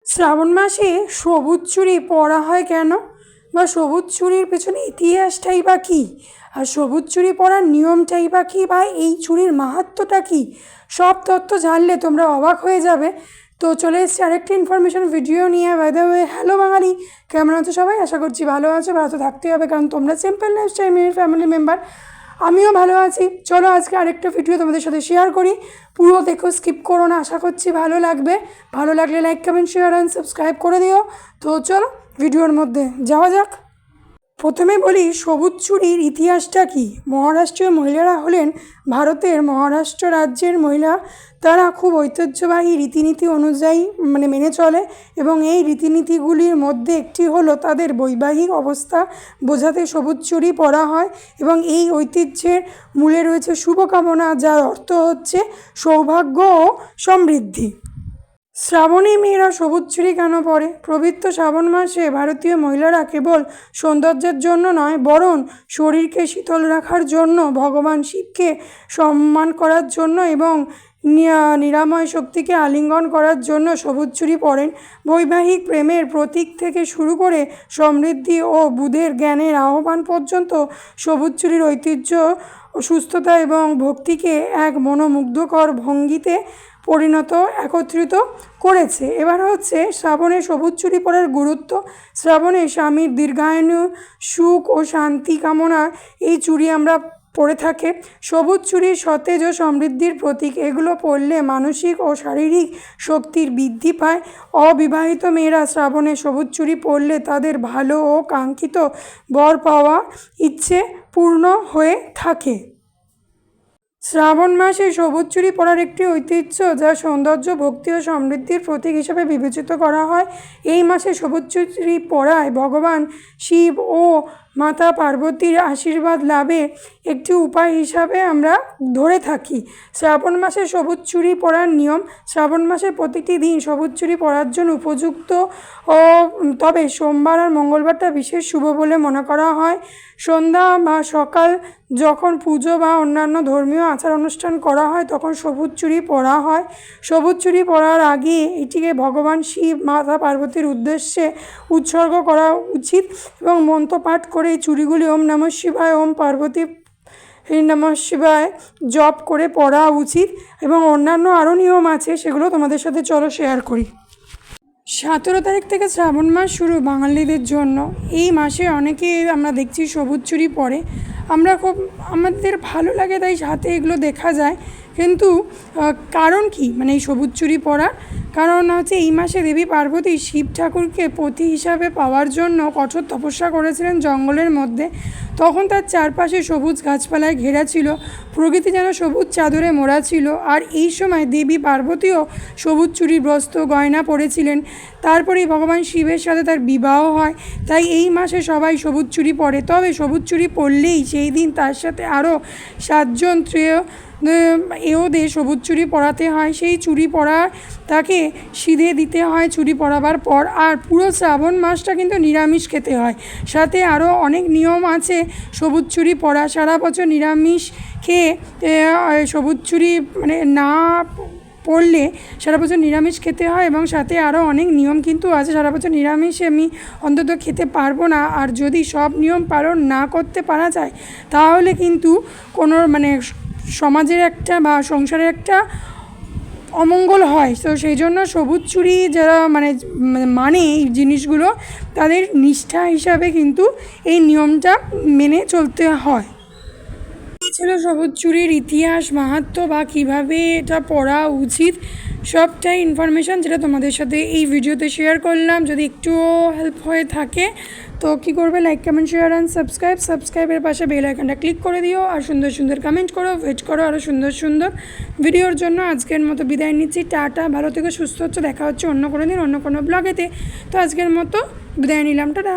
শ্রাবণ মাসে সবুজ চুড়ি পরা হয় কেন, বা সবুজ চুড়ির পেছনে ইতিহাসটাই বা কী, আর সবুজ চুড়ি পরার নিয়মটাই বা কী, বা এই চুড়ির মাহাত্ম্যটা কী, সব তথ্য জানলে তোমরা অবাক হয়ে যাবে। তো চলে এসেছি আরেকটি ইনফরমেশন ভিডিও নিয়ে। বাই দ্য ওয়ে, হ্যালো বাঙালি, কেমন আছো সবাই? আশা করছি ভালো আছো। ভালো তো থাকতেই হবে, কারণ তোমরা সিম্পল লাইফস্টাইল ফ্যামিলি মেম্বার। আমিও ভালো আছি। চলো আজকে আরেকটা ভিডিও তোমাদের সাথে শেয়ার করি, পুরো দেখো, স্কিপ করো না। আশা করছি ভালো লাগবে। ভালো লাগলে like, comment, share and subscribe করে দিও। তো চলো ভিডিওর মধ্যে যাওয়া যাক। প্রথমে বলি সবুজ চুড়ির ইতিহাসটা কী। মহারাষ্ট্রীয় মহিলারা হলেন ভারতের মহারাষ্ট্র রাজ্যের মহিলা। তারা খুব ঐতিহ্যবাহী রীতিনীতি অনুযায়ী মেনে চলে, এবং এই রীতিনীতিগুলির মধ্যে একটি হলো তাদের বৈবাহিক অবস্থা বোঝাতে সবুজ চুড়ি পরা হয়, এবং এই ঐতিহ্যের মূলে রয়েছে শুভকামনা, যার অর্থ হচ্ছে সৌভাগ্য ও সমৃদ্ধি। শ্রাবণী মেয়েরা সবুজ চুড়ি কেন পরে? পবিত্র শ্রাবণ মাসে ভারতীয় মহিলারা কেবল সৌন্দর্যের জন্য নয়, বরং শরীরকে শীতল রাখার জন্য, ভগবান শিবকে সম্মান করার জন্য এবং নিরাময় শক্তিকে আলিঙ্গন করার জন্য সবুজ চুড়ি পরেন। বৈবাহিক প্রেমের প্রতীক থেকে শুরু করে সমৃদ্ধি ও বুধের জ্ঞানের আহ্বান পর্যন্ত সবুজ চুড়ির ঐতিহ্য সুস্থতা এবং ভক্তিকে এক মনোমুগ্ধকর ভঙ্গিতে একত্রিত করেছে। এবার হচ্ছে শ্রাবণে সবুজ চুড়ি পরার গুরুত্ব। শ্রাবণে স্বামীর দীর্ঘায়ু, সুখ ও শান্তি কামনা এই চুড়ি আমরা পরে থাকে। সবুজ চুড়ি সতেজ ও সমৃদ্ধির প্রতীক। এগুলো পরলে মানসিক ও শারীরিক শক্তির বৃদ্ধি পায়। অবিবাহিত মেয়েরা শ্রাবণে সবুজ চুড়ি পরলে তাদের ভালো ও কাঙ্ক্ষিত বর পাওয়া ইচ্ছে পূর্ণ হয়ে থাকে। শ্রাবণ মাসে সবুজ চুড়ি পরার একটি ঐতিহ্য, যা সৌন্দর্য, ভক্তি ও সমৃদ্ধির প্রতীক হিসেবে বিবেচিত করা হয়। এই মাসে সবুজ চুড়ি পরায় ভগবান শিব ও মাতা পার্বতীর আশীর্বাদ লাভে একটি উপায় হিসাবে আমরা ধরে থাকি। শ্রাবণ মাসে সবুজ চুড়ি পরার নিয়ম। শ্রাবণ মাসে প্রতিটি দিন সবুজ চুড়ি পরার জন্য উপযুক্ত, ও তবে সোমবার আর মঙ্গলবারটা বিশেষ শুভ বলে মনে করা হয়। সন্ধ্যা বা সকাল যখন পুজো বা অন্যান্য ধর্মীয় আচার অনুষ্ঠান করা হয়, তখন সবুজ চুড়ি পরা হয়। সবুজ চুড়ি পরার আগে এটিকে ভগবান শিব, মাতা পার্বতীর উদ্দেশ্যে উৎসর্গ করা উচিত, এবং মন্ত্রপাঠ করে এই চুড়িগুলি ওম নমঃ শিবায়, ওম পার্বতী নমঃ শিবায় জপ করে পরা উচিত। এবং অন্যান্য আরও নিয়ম আছে, সেগুলো তোমাদের সাথে চলো শেয়ার করি। 17 তারিখ থেকে শ্রাবণ মাস শুরু বাঙালিদের জন্য। এই মাসে অনেকে আমরা দেখছি সবুজ চুড়ি পরে। আমাদের ভালো লাগে, তাই হাতে এগুলো দেখা যায়। কিন্তু কারণ কি এই সবুজ চুড়ি পরার? কারণ হচ্ছে এই মাসে দেবী পার্বতী শিব ঠাকুরকে পতি হিসাবে পাওয়ার জন্য কঠোর তপস্যা করেছিলেন জঙ্গলের মধ্যে। তখন তার চারপাশে সবুজ গাছপালায় ঘেরা ছিল, প্রকৃতি যেন সবুজ চাদরে মোড়া ছিল। আর এই সময় দেবী পার্বতীও সবুজ চুড়ির বস্ত্র গয়না পরেছিলেন। তারপরেই ভগবান শিবের সাথে তার বিবাহ হয়। তাই এই মাসে সবাই সবুজ চুড়ি পরে। তবে সবুজ চুড়ি পরলেই সেই দিন তার সাথে আরও 7 জন এওদের সবুজ চুড়ি পরাতে হয়। সেই চুড়ি পরা তাকে সিধে দিতে হয় চুড়ি পরাবার পর। আর পুরো শ্রাবণ মাসটা কিন্তু নিরামিষ খেতে হয়। সাথে আরও অনেক নিয়ম আছে সবুজ চুড়ি পরা। সারা বছর নিরামিষ খেয়ে সবুজ চুড়ি না পড়লে সারা বছর নিরামিষ খেতে হয়, এবং সাথে আরও অনেক নিয়ম কিন্তু আছে। সারা বছর নিরামিষ আমি অন্তত খেতে পারবো না। আর যদি সব নিয়ম পালন না করতে পারা যায়, তাহলে কিন্তু কোনো সমাজের একটা বা সংসারের একটা অমঙ্গল হয়। তো সেই জন্য সবুজ চুড়ি যারা এই জিনিসগুলো, তাদের নিষ্ঠা হিসাবে কিন্তু এই নিয়মটা মেনে চলতে হয়। ছিল সবুজ চুড়ির ইতিহাস, মাহাত্ম্য, বা কীভাবে এটা পড়া উচিত, সবটাই ইনফরমেশান যেটা তোমাদের সাথে এই ভিডিওতে শেয়ার করলাম। যদি একটুও হেল্প হয়ে থাকে তো কী করবে, লাইক, কমেন্ট, শেয়ার অ্যান্ড সাবস্ক্রাইবের পাশে বেল আইকনটা ক্লিক করে দিও। আর সুন্দর সুন্দর কমেন্ট করো, ওয়েট করো আরও সুন্দর সুন্দর ভিডিওর জন্য। আজকের মতো বিদায় নিচ্ছি, টাটা, ভালো থেকে সুস্থ হচ্ছে। দেখা হচ্ছে অন্য কোনো দিন অন্য কোনো ব্লগেতে। তো আজকের মতো বিদায় নিলাম, টাটা।